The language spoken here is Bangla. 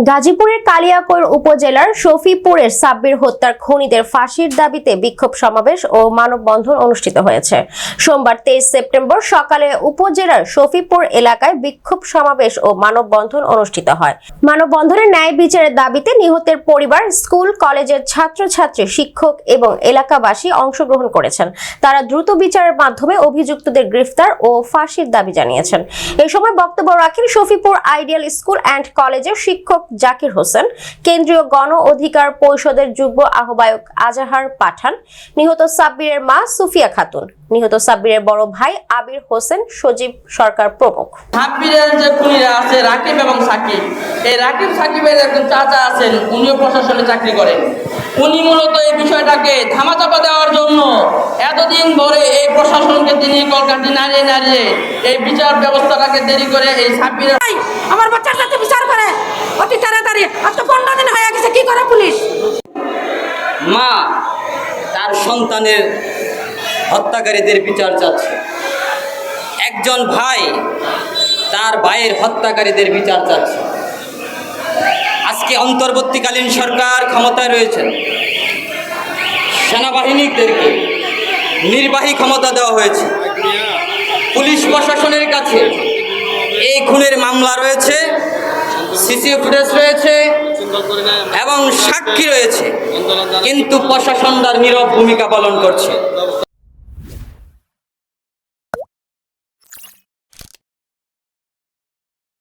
গাজীপুরের কালিয়াকৈর উপজেলার শফিপুরের সাব্বির হত্যার খুনিদের ফাঁসির দাবিতে বিক্ষোভ সমাবেশ ও মানববন্ধন অনুষ্ঠিত হয়েছে। সোমবার 23 সেপ্টেম্বর সকালে উপজেলার শফিপুর এলাকায় বিক্ষোভ সমাবেশ ও মানববন্ধন অনুষ্ঠিত হয়। মানববন্ধনে ন্যায় বিচারের দাবিতে নিহতের পরিবার, স্কুল কলেজের ছাত্রছাত্রী, শিক্ষক এবং এলাকাবাসী অংশগ্রহণ করেছেন। তারা দ্রুত বিচারের মাধ্যমে অভিযুক্তদের গ্রেফতার ও ফাঁসির দাবি জানিয়েছেন। এই সময় বক্তব্য রাখেন শফিপুর আইডিয়াল স্কুল অ্যান্ড কলেজের শিক্ষক জাকির হোসেন, কেন্দ্রীয় গণ অধিকার পরিষদের যুগ্ম আহ্বায়ক আজাহার পাঠান, নিহত সাব্বিরের মা সুফিয়া খাতুন, নিহত সাব্বিরের বড় ভাই আবির হোসেন, সজীব সরকার প্রমুখ। সাব্বিরের যে খুনিরা আছে রাকিব এবং সাকিব, এই রাকিব সাকিবের একজন চাচা আছেন, উনিও প্রশাসনে চাকরি করেন। উনি মূলত এই বিষয়টাকে ধামাচাপা দেওয়ার জন্য এতদিন ধরে এই প্রশাসনকে তিনি কলকাঠি নাড়িয়ে নাড়িয়ে এই বিচার ব্যবস্থাটাকে দেরি করে এই সাব্বিরের আমার বাচ্চার সাথে বিচার করে অতি তাড়াতাড়ি। আজ তো 15 দিন হয়ে গেছে, কি করে পুলিশ? মা তার সন্তানের হত্যাকারীদের বিচার চাচ্ছে, একজন ভাই তার ভাইয়ের হত্যাকারীদের বিচার চাচ্ছে। আজকে অন্তর্বর্তীকালীন সরকার ক্ষমতায় রয়েছেন, সেনাবাহিনীদেরকে নির্বাহী ক্ষমতা দেওয়া হয়েছে, পুলিশ প্রশাসনের কাছে এই খুনের মামলা রয়েছে, সিসি ফুটেজ রয়েছে এবং সাক্ষী রয়েছে, কিন্তু প্রশাসন তার নীরব ভূমিকা পালন করছে।